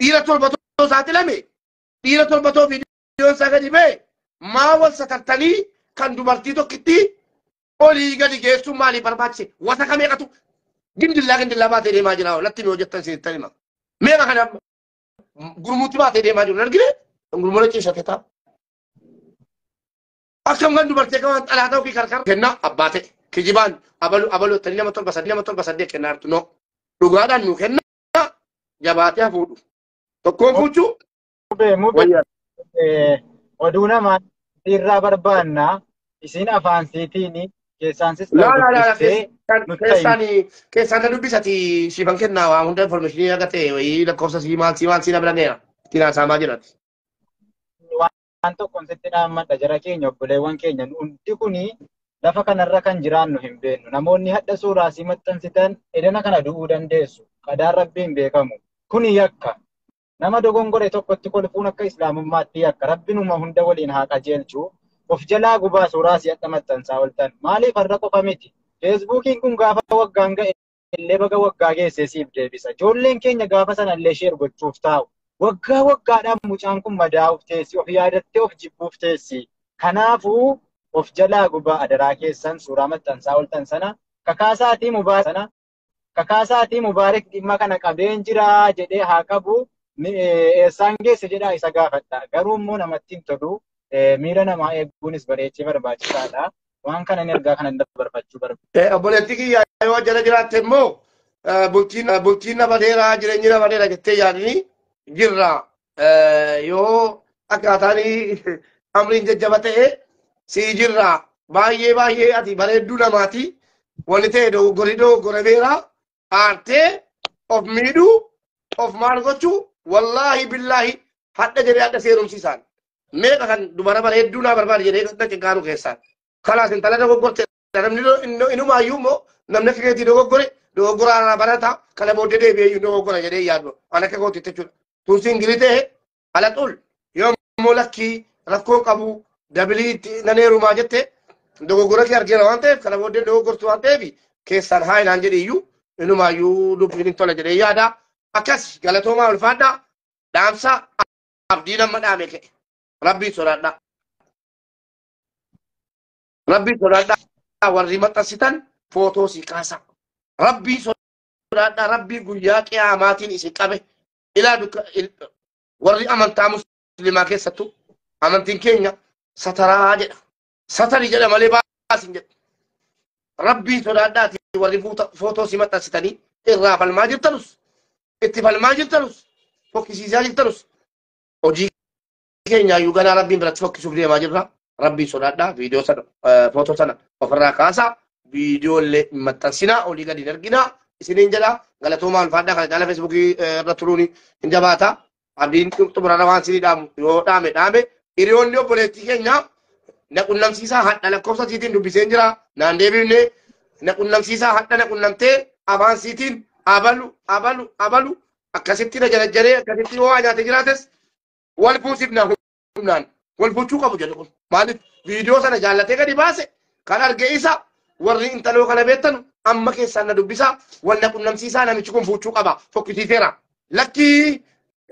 dhiira tolbatoo saaxilame dhiira tolbatoo viidiyoon isaa gadi ba'e maa wal satartanii kan dubartii tokkitti olii gadi geessuun maalii barbaachise wata ka meeqatu gindillaa baatee deemaa jira latti mi hojjettan isinittan hima meeqa kana gurmuutti baatee deemaa jiru argine gurmuudha ciishate ta'a akkam kan dubartii kan xalaataa ofii karkara kenna abbaa ta'e kijibaan abaluu tani nama torba saddeet kennaa jirtu no dhugaadhaan nu kenna jabaatee hafuudhu tokkoon fuuchuu oduu namaa irraa barbaanna isin afaan siitiin keessaan keessaan dubbisati siifan kennaa waa hunda informationii agartee wayii lakkoofsa sii maal sii na bira geera ittiin haasaamaa jirati. Waan tokkoon sitti dhaammadha jara keenya obboleewwan keenya hundi kuni lafa kanarra kan jiraannu hin beeknu namoonni hadha suuraa sii maxxansitan edana kana du'uu dandeessu qadaan rabbiin beekamu kuni yakka nama dogongore tokkotti kolfuun akka islaamummaatti yakka rabbinuma hunda waliin haa qajeelchu of jalaa gubaa suuraa sii hadha maxxansaa oltan maaliif har'a qofa miti feesbuukiin kun gaafa waggaan ga'e illee baga waggaa geessee siif deebisa ijoolleen keenya gaafa sana illee sheer gochuuf taa'u waggaadhaan mucaan kun madaa'uuf teessi of yaadattee of jibbuuf teessi kanaafuu of jalaa gubaa adaraa keessan suuraa maxxansaa oltan sana kakaasaatii mubaarik dhimma kana qabeen jiraa jedhee haa qabu eessaan geesse jedhaa isa gaafadha garuu immoo namatti hin tolu miira namaa eeguunis bareechee barbaachisaadha waan kana ergaa kana dabarfachuu barbaada. Obboleettii kiyyaa yoo jala jiraatte immoo bultiin nama dheeraa jireenyi nama dheeraa jettee yaadni jirra yoo akkaataan amriin jajjaba ta'e sii jirra baay'ee ati bareedduu namaati wanni ta'e dogoggora beeraa aartee of miidhuu of maal gochuu wallaahi billaahi hadha jedhee hadha seerumsiisaan meeqa kan dubara bareedduu naa barbaade jedhee dhaqe gaaruu keessaan kalaas intala dogoggorte namni inumaayyuu immoo namni akka keetii dogoggoraa barata kana booddee deebi'ee dogoggora jedhee yaadu an akka kootti jechuudha. Tuusi ingilitee ala xul yoo immoo lakkii rakkoo qabu dabilii naneerumaa jette dogoggora kee argeera waan ta'eef kana booddee dogoggortu waan ta'eef keessaan haa inaan jedhe iyyuu inumaayyuu dubbiin hin tola jedhee yaada akkas galatoomaa ulfaadha dhaamsa abdii nama dhaame ka'e rabbii sodaadha warri maxxansitan footoo sii kaasa rabbii sodaadha rabbii guyyaa qiyaamaatiin isin qabe ilaa warri amantaa muslimaa keessattu amantiin keenya sataraa jedha satari jedha malee baasin jedha rabbii sodaadhaati warri footoo sii maxxansitanii irraa falmaa jirtanus itti falmaa jirtanus fokkisiisaa jirtanus hojii keenya iyyuu ganaa rabbiin biratti fokkisuuf deemaa jirra rabbii sodaadhaa viidiyoo sana footoo sana ofirraa kaasaa viidiyoolee maxxansinaa olii gadi hin arginaa isiniin jedha galatoomaa ulfaadhaa kana jaala feesbuukii irra turuun hin jabaata abdiin xumurara waan sinii dhaamu yoo dhaame hiriyoonni obboleettii keenya naqunnamsiisaa hadha lakkoofsa siitiin dubbiseen jira naan deebifne naqunnamsiisaa hadha naqunnamtee afaan siitiin abalu akkasitti na jarajjaree akkasitti waa nyaate jiraates wal fuusifna humnaan wal fuuchuu qabu jedhu kun maaliif viidiyoo sana jaallatee gadi baase kan arge isa warri intaloo kana beektanu amma keessaan na dubbisaa wal naqunnamsiisaa namichi kun fuuchuu qaba fokkisiiseera lakkii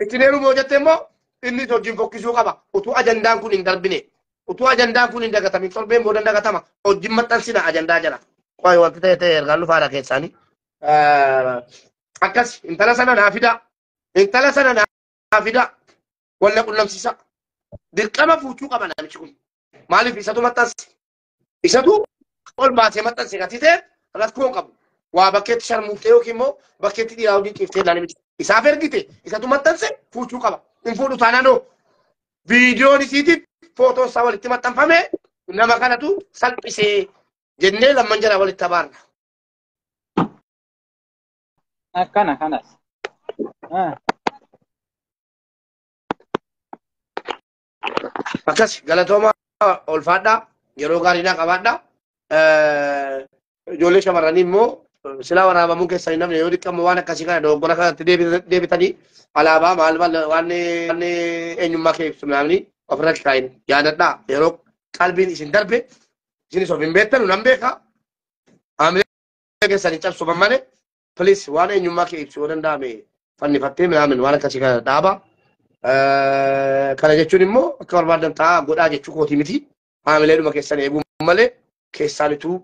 itti neerumoo jette immoo inni hojiin fokkisuu qaba utuu ajandaan kun hin darbine utuu ajandaan kun hin dagatamin torbeen booda dagatama hojiin maxxansina ajandaa jala qoy wanti ta'e ergaan lufaadha keessaanii akkas intala sana naa fida wal naqunnamsiisaa dirqama fuuchuu qaba namichi kun maaliif isatu maxxansi isatu ol baasee maxxansi gatitee rakkoon qabu waa bakkeetti sharmuuftee yookiin immoo bakkeetti dhiiraa wajjin ciiftee namichi isaaf ergite isatu maxxanse fuuchuu qaba hin fuudhu taanaanoo viidiyoon isiitiif footoo isaa walitti maxxanfame nama kanatu salphisee jennee lamman jala walitti abaarna. Kanas. Akkas galatooma ulfaadhaa yeroo gaarii naa qabaadhaa. Ijoollee shamarranii immoo silaa waraabamuu keessanii namni yoo dhiqqamu waan akkasii kana dogoggora kanatti deebitanii alaabaa maal waan eenyummaa kee ibsu namni ofirratti kaa'in yaadadhaa yeroo qalbiin isin darbe isinis of hin beektanu nan beeka haamilee keessanii cabsuman malee please waan eenyummaa kee ibsu yoo danda'ame fannifattee midhaan waan akkasii kana dhaaba. Kana jechuun immoo akka barbaadan ta'a godhaa jechuu kooti miti. Haamilee dhuma keessan eeguu malee keessaanituu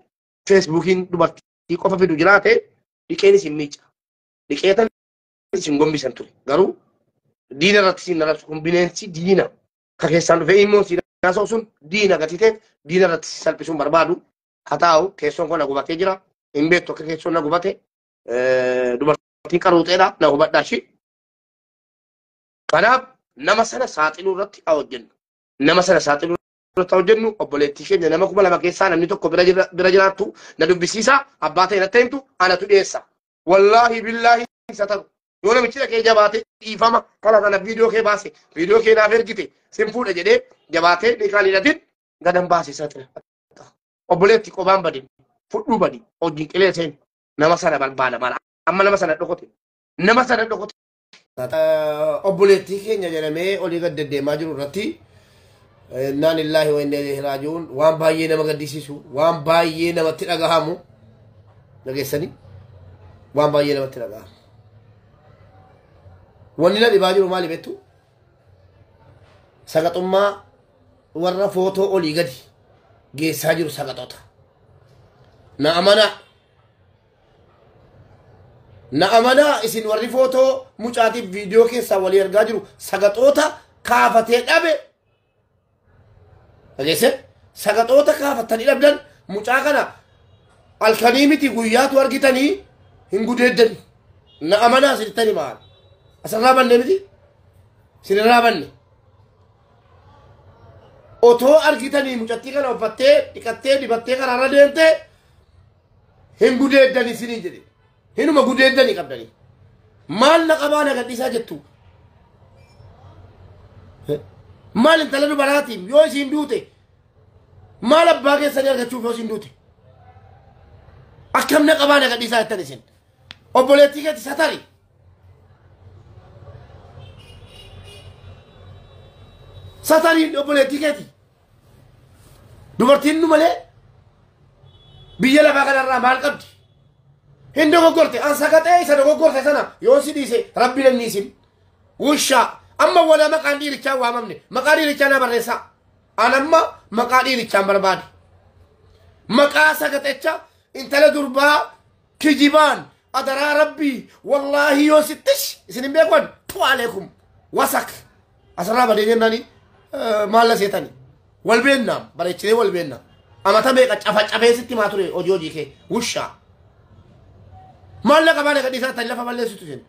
feesbuukiin dubartii qofa fidu jiraate dhiqeen isin miica. Dhiqeetan isin gombisan ture. Garuu diina irratti isin narrabsu kun bineensi diina. Ka keessaan dhufee immoo si naasoo sun diina gatiteef diina irratti salphisuun barbaadu. Haa ta'u keessoon kun na gubatee jira. Hin beektu akka keessoon na gubate. Dubartiin qaruuxeedha na hubadhaa ishii. Kanaaf nama sana saaxiluu irratti haa hojjennu. Nama sana saaxiluu irratti haa hojjennu obboleettii keenya nama 2,000 keessaa namni tokko bira jiraattu na dubbisiisa abbaa ta'e natti himtu anatu dhiyeessa. Wallaahi billaahi isa ta'u yoo namichi dhaqee jabaatee dhiifama kana viidiyoo kee baase viidiyoo kee naaf ergite sin fuudha jedhee jabaatee dhiiqaan hidhatin gadan baase saaxila. Obboleetti qobaan badin fudhuu badin hojiin qilee seen nama sana barbaada mala amma nama sana dhokote nama sana dhokote. Obboleettii keenya jedhamee olii gad deddeemaa jiru irratti innaa lillaahi wa innaa ilaihi raaji'uun waan baay'ee nama gaddisiisu waan baay'ee namatti dhagahamu dhageessanii waan baay'ee namatti dhagahamu. Wanni na dhibaa jiru maali beektu? Sagaxummaa warra footoo olii gadi geessaa jiru sagaxota. Na amanaa isin warri footoo mucaatiif viidiyoo keessaa walii argaa jiru sagaxoota kaafatee dhabe. Dhageesse sagaxoota kaafatanii dhabdan mucaa kana halkanii miti guyyaatu argitanii hin gudeeddani. Na amanaa isinittani maal? Asirraa banne miti? Isinirraa banne. Otoo argitanii mucattii kana uffattee dhiqattee dibattee karaarra deemtee hin gudeeddani isinii jedhe. Hinuma gudeeddanii qabdanii. Maal na qabaa na gadhiisaa jettu? Maal intala dubaraatiin yoo isin duute maal abbaa keessanii argachuuf yoo isin duute? Akkam na qabaa na gadhiisaa jettan isin? Obboleettii keetti satari. Satariin obboleettii keetti. Dubartiin nu malee biyya lafaa kanarraa maal qabdi? Hin dogoggorte an sagaxee isa dogoggorte sana yoo si dhiise rabbi nanniisin. Wushaa amma wala maqaan dhiirichaa waamamne maqaa dhiirichaa na barreessaa. An amma maqaa dhiirichaan barbaade. Maqaa sagaxecha intala durbaa kijibaan adaraa rabbii wallaahi yoo sittish isin hin beekwan tu aleekum wasak asirraa badee jennaani maalla seetani wal beennaa bareechinee wal beennaa amata meeqa cafacafee sitti maa ture hojii hojii kee wushaa maalla qabaane gadhiisaa tan lafa balleessitu jenna.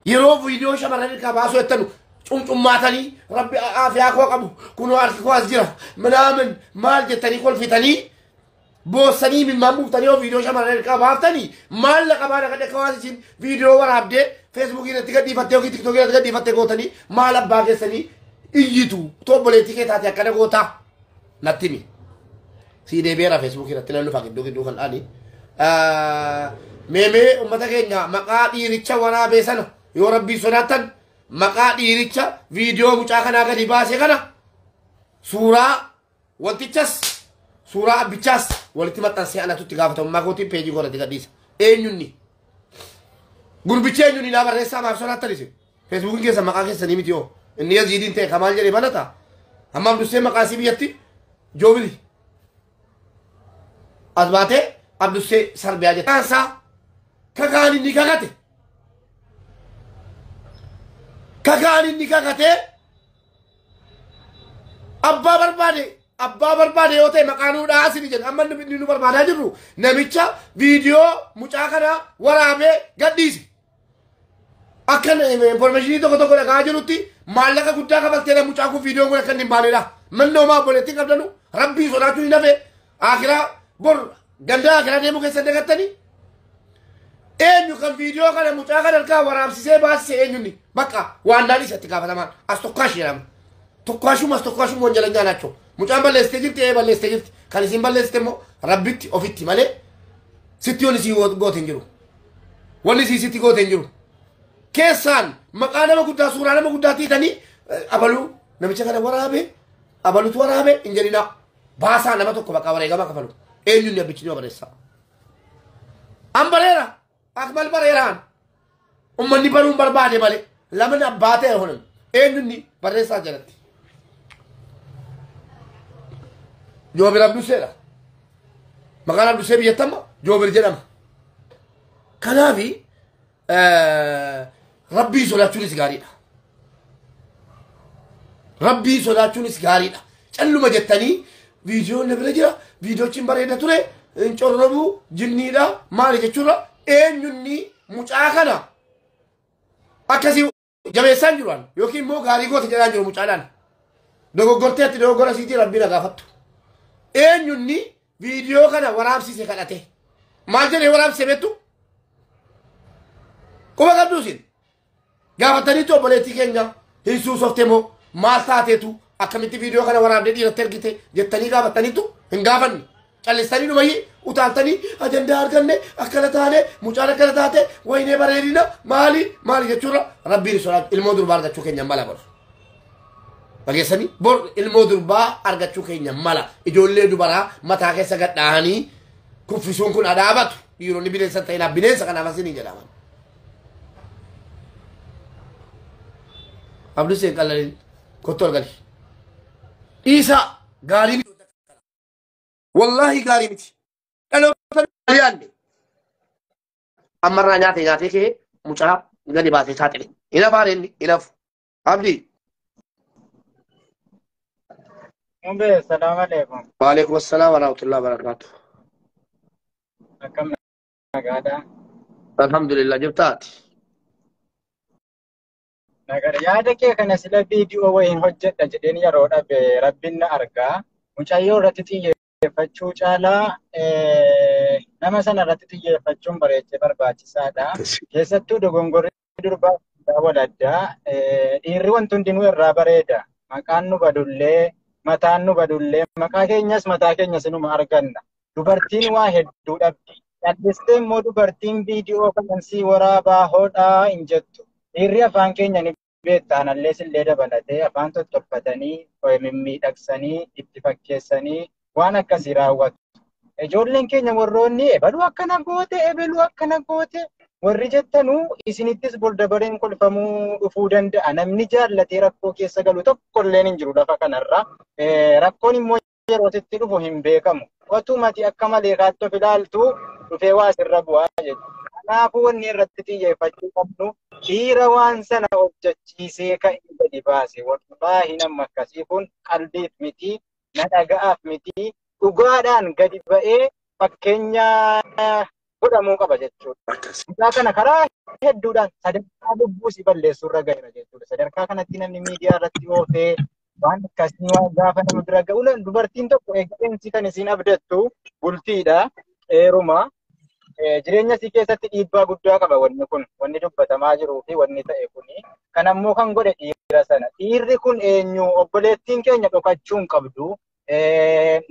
Yeroo viidiyoo shamarran irkaa baasuu jettanu cumcummaatanii rabbi aafiyaa koo qabu kunoo harki koo as jira minaamin maal jettanii kolfitanii boossanii mimmaan buuftanii yoo viidiyoo shamarran irkaa baaftanii maalla qabaane gadhe kawaas isin viidiyoo waraabdee feesbuukii irratti gadhiifattee yookiin tiktookii irratti gadhiifattee gootanii maal abbaa keessanii iyyitu obboleettii kee taate akkana gootaa natti himi. Sii deebi'eera feesbuukii irratti nan dhufa gidduu kan dhaani. Meemee ummata keenya maqaa dhiiricha waraabee sana yoo rabbii sodaattan maqaa dhiiricha viidiyoo mucaa kanaa gadi baase kana suuraa wantichas suuraa abbichaas walitti maxxansee anatutti gaafatamummaa kootiin peejii godhate gadhiisa. Eenyunni gurbicha eenyunni naa barreessaa maaf sodaattan isin feesbuukiin keessa maqaa keessanii miti yoo inni yaziidiin ta'e kamaal jedhee banata amma abdussee maqaa isii biyyatti joobili as baatee abdussee sarbiyaa jedhe. Kaansaa kakaan inni kakate kakaan inni kakate abbaa barbaade yoo ta'e maqaanuudhaa asini jedhe amma nu barbaadaa jirru namicha viidiyoo mucaa kana waraabee gadhiise. Akkan informationii tokko dhagaa jirutti maallaqa guddaa kafaltee mucaa kun viidiyoo kun akka hin baanedha. Mannoo maa obboleettii qabdanu rabbii sodaachuu hin hafe akiraa bor gandaa akiraa deemuu keessa dagattanii. Eenyu kan viidiyoo kana mucaa kana harkaa waraabsisee baasise eenyunni bakka waan dhaan isatti gaafatamaan as tokkaash jedhama. Tokkaashuma wanjalanyaa naachoo. Mucaan balleessitee jirti balleessitee jirti. Kan isin balleessite immoo rabbitti ofitti malee sitti yoon isii goote hin jiru. Wanni isii sitti goote hin jiru. Keessaan maqaa nama guddaa suuraa nama guddaa tiitanii abaluu namicha kana waraabee abalutu waraabee hin jedhinaa baasaa nama tokko bakka wareegamaa kafalu. Eenyunni abbichi ni barreessaa. An bareera akmal bareeraan ummanni baruun barbaade malee lamni abbaa ta'e hunan eenyunni barreessaa jalatti Joobir Abduseedha maqaan Abdusee biyyattamma Joobir jedhama kanaafi rabbii sodaachuunis gaariidha rabbii sodaachuunis gaariidha calluma jettanii viidiyoon na bira jira viidiyoochiin bareeda ture corrobuu jinniidha maali jechuudha eenyunni mucaa kana akkasii jabeessaan jiruan yookiin immoo gaarii goota jedhaan jiru mucaadhaan dogoggorteetti dogoggora siitii rabbii na gaafattu eenyunni viidiyoo kana waraabsise kadhate maal jedhee waraabsise beektu quba qabduusin gaafataniitu obboleettii keenya hin suusofte moo maal taateetu akkamitti viidiyoo kana waraabdee dhiiratti ergite jettanii gaafataniitu hin gaafanne callisanii dhumayyi utaaltanii ajandaa arganne akkana taane mucaan akkana taate waynee bareedina maali jechuudha rabbiin sodaatu ilmoo durbaa argachuu keenya mala bor dhageessanii bor ilmoo durbaa argachuu keenya mala ijoollee dubaraa mataa keessa gadhaanii kuffisuun kun adaabatu dhiironni bineensa ta'inaa bineensa kanaaf asinii jedhaman Abduseen qalaliin kottu argali dhiisa gaariin wallahi gaarii miti dhaloota yaadne ammarraa nyaatee kee mucaa gadi baasee saaxile ina baareenni inafu abdii Mumbe, assalamu alaikum. waalaikum assalaam warahmatullahi wabarakatuh Akkam nagaadha. alhamdulillah jirtaati Nagara yaada kee kana sila viidiyoo wayiin hojjedha jedheen yeroo dhabe rabbiin na argaa. Mucayyoo irratti xiyyeeffachuu caalaa nama sana irratti xiyyeeffachuun bareechee barbaachisaadha. Keessattuu dogongorri durbaa wal addaa dhiirri wanti hundinuu irraa bareeda. Maqaan nu badullee mataan nu badullee maqaa keenyas mataa keenyas inuma arganna. Dubartiin waa hedduu dhabdi. Dhaddistee immoo dubartiin viidiyoo kanansii waraabaa hodhaa hin jettu. Dhiirri afaan keenya ni beektaan allee sillee dabalatee afaan tottolfatanii mimmiidhagsanii itti fakkeessanii waan akkasii raawwatu. Ijoolleen keenya warroonni ebaluu akkana goote ebeluu akkana goote warri jettanuu isinittis boldabareen kolfamuu dhufuu danda'a. Namni jaallatee rakkoo keessa galu tokkolleen hin jiru lafa kanarra. Rakkoon immoo yerootitti dhufu hin beekamu. Watumati akka malee kaatti of ilaaltu dhufee waa sirra bu'aa jechuudha. Kanaafuu wanni irratti xiyyeeffachuu qabnu dhiira waan sana hojjechiisee ka'ee gadi baase. Wallaahi nama akkasii kun qalbiif miti, na dhaga'aaf miti, dhugaadhaan gadi ba'ee fakkeenya godhamuu qaba jechuudha. Isaa kana karaa hedduudhaan sadarkaa lubbuu si balleessuurra gaheera jechuudha. Sadarkaa kanatti namni miidiyaa irratti oofee waan akkasii waan gaafa nama bira ga'u dubartiin tokko eegumsi kan isin abdattu bultiidha. Eeruma jireenya si keessatti dhiibbaa guddaa qaba wanni kun wanni dubbatamaa jiruu fi wanni ta'e kuni kan ammoo kan godhe dhiira sana. Dhiirri kun eenyu obboleettiin keenya dhokachuu hin qabdu.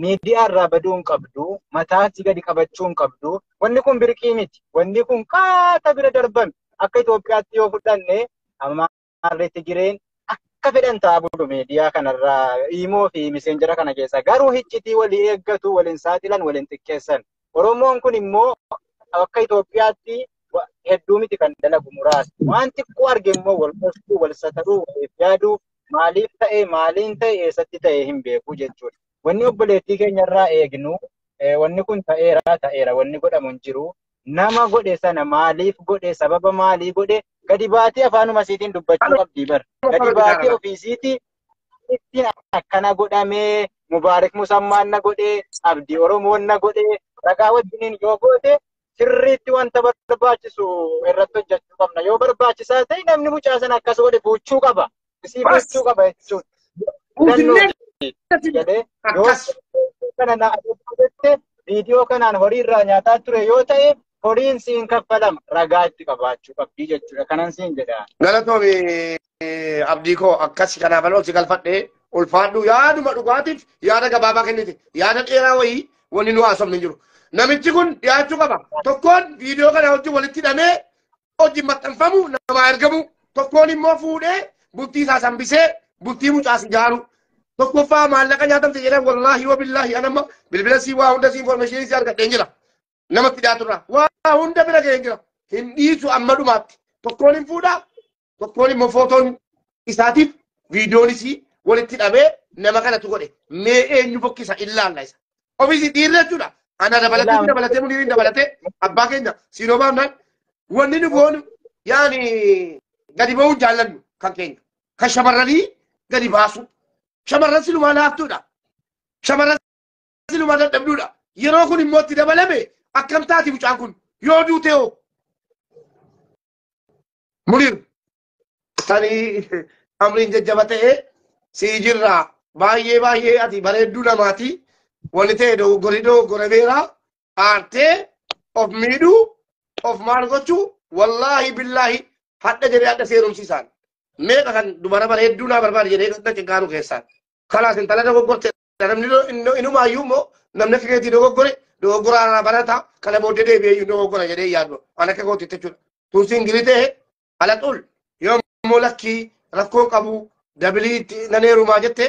Miidiyaa irraa baduu hin qabdu. Mataa si gadi qabachuu hin qabdu. Wanni kun birqii miti. Wanni kun kaata bira darbame akka Itoophiyaatti yoo fudhanne ammaarri Tigireen akka fedhan taa'uu miidiyaa kanarraa Iimoo fi Miseenjera kana keessa garuu hiccitii walii eeggatu waliin saaxilan waliin xiqqeessan. Oromoon kun immoo akka Itoophiyaatti hedduu miti kan dalagu muraasa. Waan xiqqoo arge immoo wal qorsuu wal sataruu waliif yaaduu maaliif ta'e maaliin ta'e eessatti ta'e hin beeku jechuudha. Wanni obboleettii keenyarraa eegnu wanni kun ta'eera wanni godhamu hin jiru. Nama godhe sana maaliif godhe sababa maalii godhe gadi baatee afaanuma isiitiin dubbachuu qabdi bar. Gadi baatee ofiisiitii ittiin akkana godhamee Mubaarak Musammaan na godhe Abdii Oromoon na godhe ragaa wajjiniin yoo goote sirriitti wanta barbaachisu irratti hojjechuu qabna. Yoo barbaachisaa ta'e namni mucaa sana akkas godhe fuuchuu qaba. Isii fuuchuu qaba jechuudha. Yoo kana na adeemsifte viidiyoo kanaan horii irraa nyaataa ture yoo ta'e horiin siin kaffalama ragaa itti qabaachuu qabdi jechuudha. Kanan siin jedha. Galatoomi abdii koo akkas kanaaf aloo si galfadhee ulfaadhu yaaduma dhugaatiif yaada gabaabaa kennite yaada dheeraa wayii wanni nu haasofne hin jiru. Namichi kun dhiyaachuu qaba. Tokkoon viidiyoo kana hojii walitti hidhamee hojii maxxanfamu namaa ergamu. Tokkoon immoo fuudhee bultii isaa sambisee bultii mucaas ijaaru. Tokkoffaa maallaqa nyaatamte jedhan wallaahi wa billaahi anamma bilbila sii waa hunda sii information sii argadheen jira. Namatti dhiyaaturraa waa hunda bira ga'een jira. Hin dhiisu amma dhumaatti. tokkoon hin fuudhaa tokkoon immoo footoon isaatiif viidiyoon isii walitti dhabee nama kanatu godhe mee eenyu fokkisa ilaalla isa ofisi dhiirri jechuudha ana dabalatee muniin dabalatee abbaa keenya siinoo baafnaan wanni nu goonu yaani gadi ba'uu jaallannu kan keenya kan shamarranii gadi baasu shamarran silumaa laaftuudha shamarran silumaa dadhabduudha yeroo kun immoo itti dabalame akkam taati mucaan kun yoo duute hoo munir tanii amriin jajjabatee sii jirraa baay'ee ati bareedduu namaati wanni ta'e dogoggora beeraa aartee of miidhuu of maal gochuu wallaahi billaahi hadda jedhee hadda seerumsiisaan meeqa kan dubara bareedduu naa barbaade jedhee gadda cinqaanu keessaan kalaas intala dogoggorte namni inumaayyuu immoo namni akka keetii dogoggoraa barataa kana booddee deebi'ee dogoggora jedhee yaadu an akka kootti jechuudha tuusiin gili ta'e ala xul yoo immoo lakkii rakkoon qabu dabilii naneerumaa jette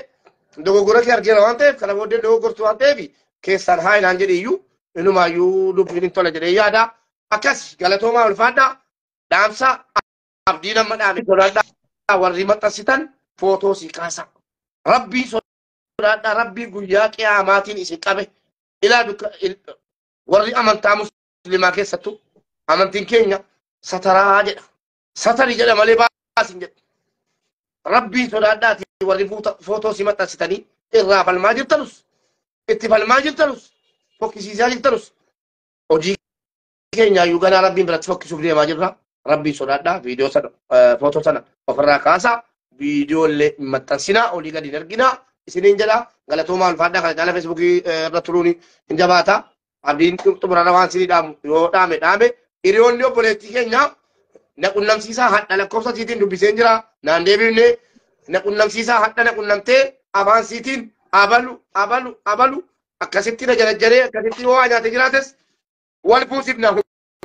dogoggora kee argeera waan ta'eef kana booddee dogoggortu waan ta'eef keessaan haa inaan jedhe iyyuu inumaayyuu dubbiin hin tola jedhee yaada akkas galatoomaa ulfaadhaa dhaamsa abdii nama dhaame sodaadhaa warri maxxansitan footoo sii kaasa rabbii sodaadhaa rabbii guyyaa qiyaamaatiin isin qabe ilaa warri amantaa muslimaa keessattu amantiin keenya sataraa jedha satari jedha malee baasin jedha rabbii sodaadhaati warri footoo sii maxxansitanii irraa falmaa jirtanus itti falmaa jirtanus fokkisiisaa jirtanus hojii keenya ayyuu ganaa rabbiin biratti fokkisuuf deemaa jirra rabbii sodaadhaa viidiyoo sana footoo sana ofirraa kaasaa viidiyoolee maxxansinaa olii gadi hin arginaa isiniin jedha galatoomaa ulfaadhaa kana caala feesbuukii irra turuun hin jabaata abdiin xumurarra waan isinii dhaamu yoo dhaame hiriyoonni obboleettii keenya naqunnamsiisaa hadha lakkoofsa siitiin dubbiseen jira naan deebifne naqunnamsiisaa hadha naqunnamtee afaan siitiin abalu akkasitti na jarajjaree akkasitti waa nyaate jiraates wal fuusifna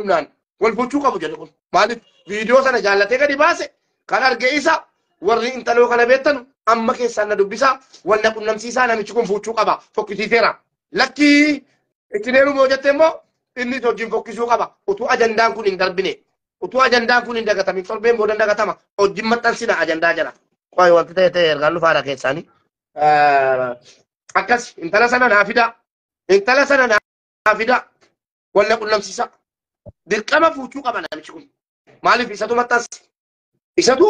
humnaan wal fuuchuu qabu jedhu kun maaliif viidiyoo sana jaallatee gadi baase kan arge isa warri intaloo kana beektanu amma keessaan na dubbisa wal naqunnamsiisaa namichi kun fuuchuu qaba fokkisiiseera lakkii itti neerumoo jette immoo inni hojiin fokkisuu qaba utuu ajandaan kun hin darbine utuu ajandaan kun hin dagatamin torbeen boodan dagatama hojiin maxxansina ajandaa jala qoy wanti ta'e ergaan dhufaadha keessaanii akkas intala sana naa fida wal naqunnamsiisa dirqama fuuchuu qaba namichi kun maaliif isatu maxxanse isatu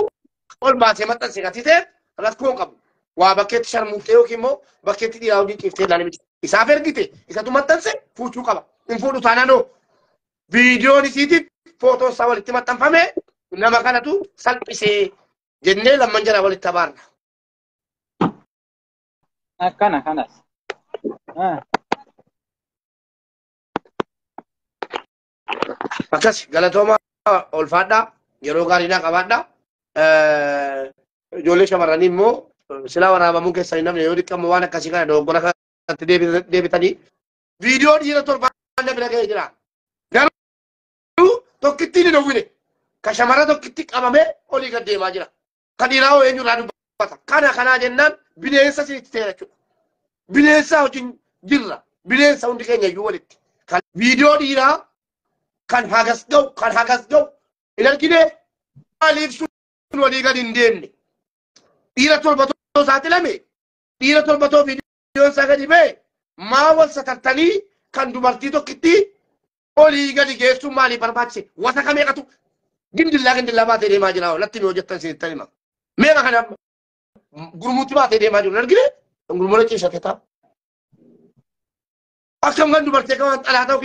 ol baasee maxxanse gatitee rakkoon qabu waa bakkeetti sharmuuftee yookiin immoo bakkeetti dhiiraa hojii xiiftee namichi isaaf ergite isatu maxxanse fuuchuu qaba hin fuudhu taanaanoo viidiyoon isiitiif footoo isaa walitti maxxanfame nama kanatu salphisee jennee lamman jala walitti abaarna. Kanas. Akkas galatooma ulfaadhaa yeroo gaarii naa qabaadhaa ijoollee shamarranii immoo silaa waraabamuu keessa hin namne yoo dhiqqamu waan akkasii kana dogoggora kanatti deebitanii viidiyoo dhiira torbaan bira ga'ee jira garuu tokkittiin hin hawwine ka shamarra tokkitti qabamee olii gad deemaa jira ka dhiiraa hoo eenyurraa dubbata kanaa jennaan bineensa sitti ta'e jechuudha bineensa wajjin jirra bineensa hundi keenya iyyuu walitti viidiyoo dhiiraa kan hagas ga'u hin argine maaliif sun walii gad hin deemne dhiira torbatoo saaxilame dhiira torbatoo viidiyoon isaa gadi ba'e maa wal satartanii kan dubartii tokkitti olii gadi geessuun maaliif barbaachise wasa kameeqatu gindillaa baatee deemaa jira latti mi hojjettan sinittan hima meeqa kana gurmuutti baatee deemaa jiru hin argine gurmura ciishate ta'a akkam kan dubartii akka waan xalaa ta'uu